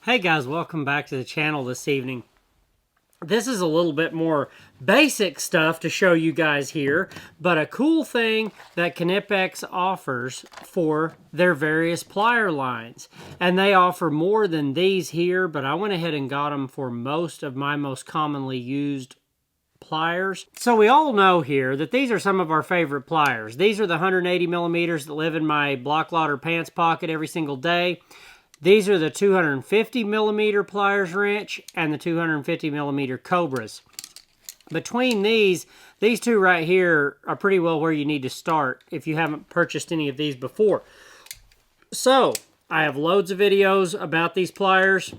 Hey guys, welcome back to the channel this evening. This is a little bit more basic stuff to show you guys here, but a cool thing that Knipex offers for their various plier lines. And they offer more than these here, but I went ahead and got them for most of my most commonly used pliers. So we all know here that these are some of our favorite pliers. These are the 180 millimeters that live in my block loader pants pocket every single day. These are the 250 millimeter pliers wrench and the 250 millimeter Cobras. Between these two right here are pretty well where you need to start if you haven't purchased any of these before. So, I have loads of videos about these pliers.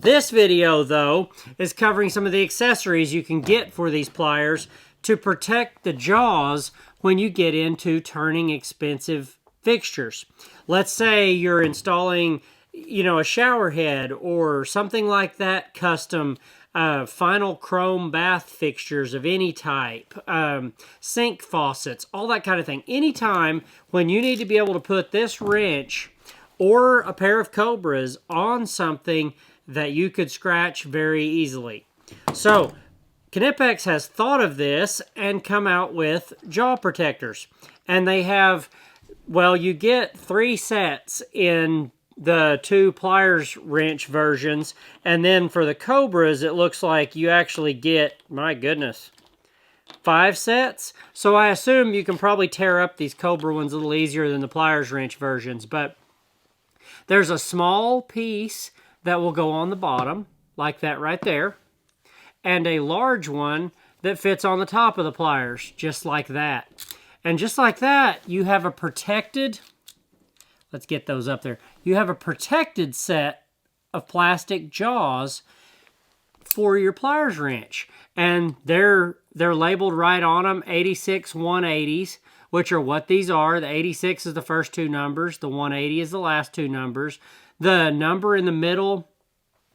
This video, though, is covering some of the accessories you can get for these pliers to protect the jaws when you get into turning expensive fixtures. Let's say you're installing, a shower head or something like that, custom final chrome bath fixtures of any type, sink faucets, all that kind of thing. Anytime when you need to be able to put this wrench or a pair of Cobras on something that you could scratch very easily. So, Knipex has thought of this and come out with jaw protectors. And they have, well, you get 3 sets in the 2 pliers wrench versions, and then for the Cobras, it looks like you actually get, my goodness, 5 sets. So I assume you can probably tear up these Cobra ones a little easier than the pliers wrench versions, but there's a small piece that will go on the bottom, like that right there, and a large one that fits on the top of the pliers, just like that. And just like that, you have a protected, let's get those up there. You have a protected set of plastic jaws for your pliers wrench. And they're labeled right on them, 86 180s, which are what these are. The 86 is the first 2 numbers. The 180 is the last 2 numbers. The number in the middle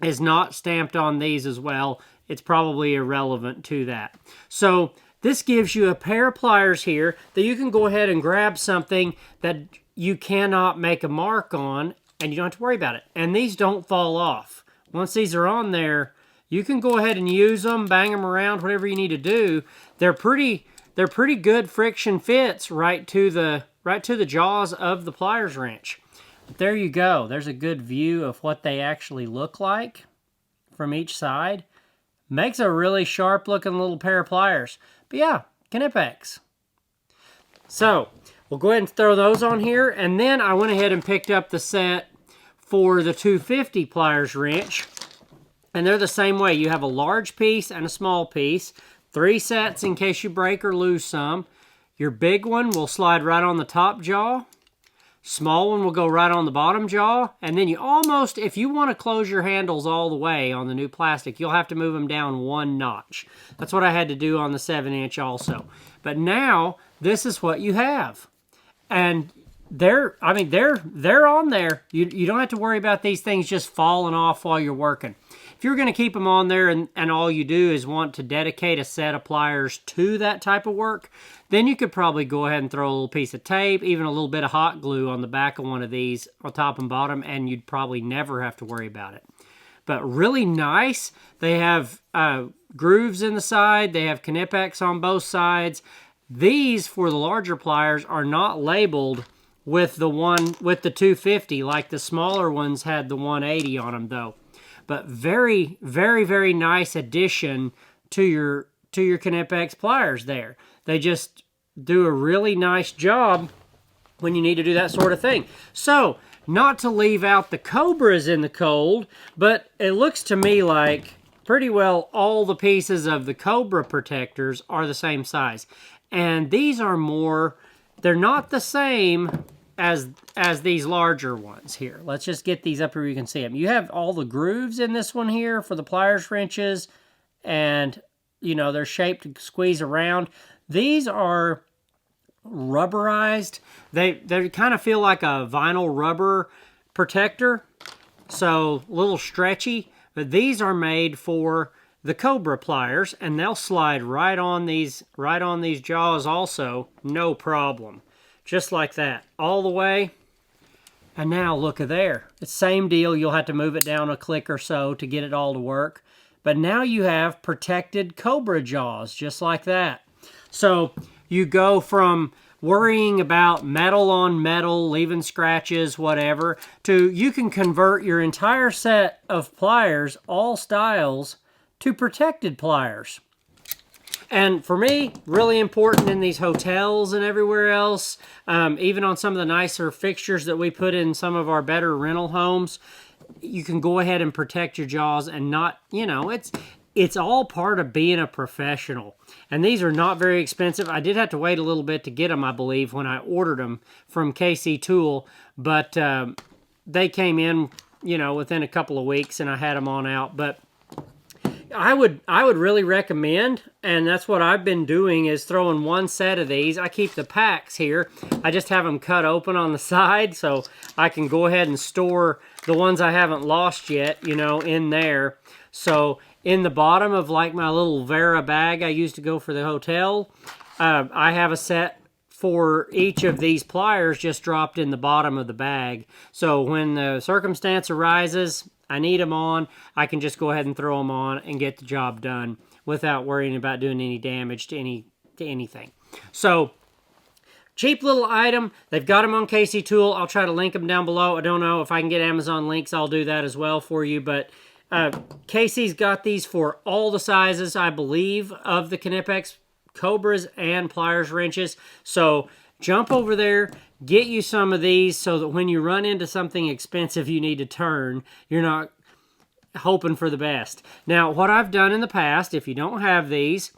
is not stamped on these as well. It's probably irrelevant to that. So this gives you a pair of pliers here that you can go ahead and grab something that you cannot make a mark on, and you don't have to worry about it. And these don't fall off. Once these are on there, you can go ahead and use them, bang them around, whatever you need to do. They're pretty good friction fits right to the jaws of the pliers wrench. But there you go. There's a good view of what they actually look like from each side. Makes a really sharp looking little pair of pliers. But yeah, Knipex. So, we'll go ahead and throw those on here. And then I went ahead and picked up the set for the 250 pliers wrench. And they're the same way. You have a large piece and a small piece. 3 sets in case you break or lose some. Your big one will slide right on the top jaw. Small one will go right on the bottom jaw, and then you almost, if you want to close your handles all the way on the new plastic, you'll have to move them down 1 notch. That's what I had to do on the 7-inch also. But now, this is what you have. And they're on there. You don't have to worry about these things just falling off while you're working. If you're going to keep them on there and all you do is want to dedicate a set of pliers to that type of work, then you could probably go ahead and throw a little piece of tape, even a little bit of hot glue on the back of one of these, on top and bottom, and you'd probably never have to worry about it. But really nice. They have grooves in the side. They have Knipex on both sides. These, for the larger pliers, are not labeled with the 250 like the smaller ones had the 180 on them, though. But very, very, very nice addition to your Knipex pliers there. They just do a really nice job when you need to do that sort of thing. So, not to leave out the Cobras in the cold, but it looks to me like pretty well all the pieces of the Cobra protectors are the same size. And these are more, they're not the same as these larger ones here. Let's just get these up here where you can see them. You have all the grooves in this one here for the pliers wrenches, and they're shaped to squeeze around. These are rubberized. They kind of feel like a vinyl rubber protector, so a little stretchy, but these are made for the Cobra pliers, and they'll slide right on these jaws also, no problem. Just like that, all the way. And now look at there. It's same deal. You'll have to move it down a click or so to get it all to work. But now you have protected Cobra jaws, just like that. So you go from worrying about metal on metal, leaving scratches, whatever, to you can convert your entire set of pliers, all styles, to protected pliers. And for me, really important in these hotels and everywhere else, even on some of the nicer fixtures that we put in some of our better rental homes, you can go ahead and protect your jaws and not, you know, it's all part of being a professional. And these are not very expensive. I did have to wait a little bit to get them, I believe, when I ordered them from KC Tool, but they came in, you know, within a couple of weeks and I had them on out. But I would really recommend, and that's what I've been doing, is throwing one set of these. I keep the packs here. I just have them cut open on the side so I can go ahead and store the ones I haven't lost yet, you know, in there. So in the bottom of like my little Vera bag I used to go for the hotel, I have a set for each of these pliers just dropped in the bottom of the bag. So when the circumstance arises, I need them on, I can just go ahead and throw them on and get the job done without worrying about doing any damage to anything. So, cheap little item. They've got them on KC Tool. I'll try to link them down below. I don't know if I can get Amazon links. I'll do that as well for you. But KC's got these for all the sizes, I believe, of the Knipex Cobras and pliers wrenches. So, jump over there, get you some of these so that when you run into something expensive you need to turn, you're not hoping for the best. Now, what I've done in the past, if you don't have these,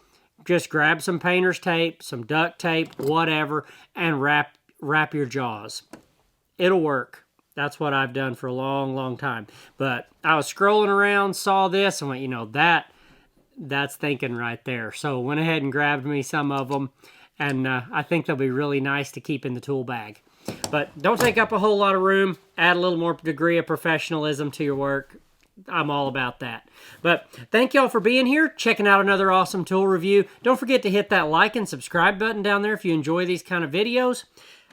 just grab some painter's tape, some duct tape, whatever, and wrap your jaws. It'll work. That's what I've done for a long, long time. But I was scrolling around, saw this, and went, you know, that's thinking right there. So went ahead and grabbed me some of them. And I think they'll be really nice to keep in the tool bag. But don't take up a whole lot of room. Add a little more degree of professionalism to your work. I'm all about that. But thank y'all for being here, checking out another awesome tool review. Don't forget to hit that like and subscribe button down there if you enjoy these kind of videos.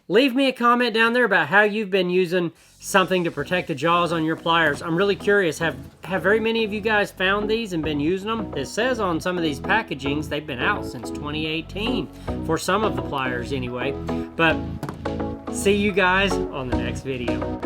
Leave me a comment down there about how you've been using something to protect the jaws on your pliers. I'm really curious. Have very many of you guys found these and been using them? It says on some of these packagings they've been out since 2018 for some of the pliers anyway. But see you guys on the next video.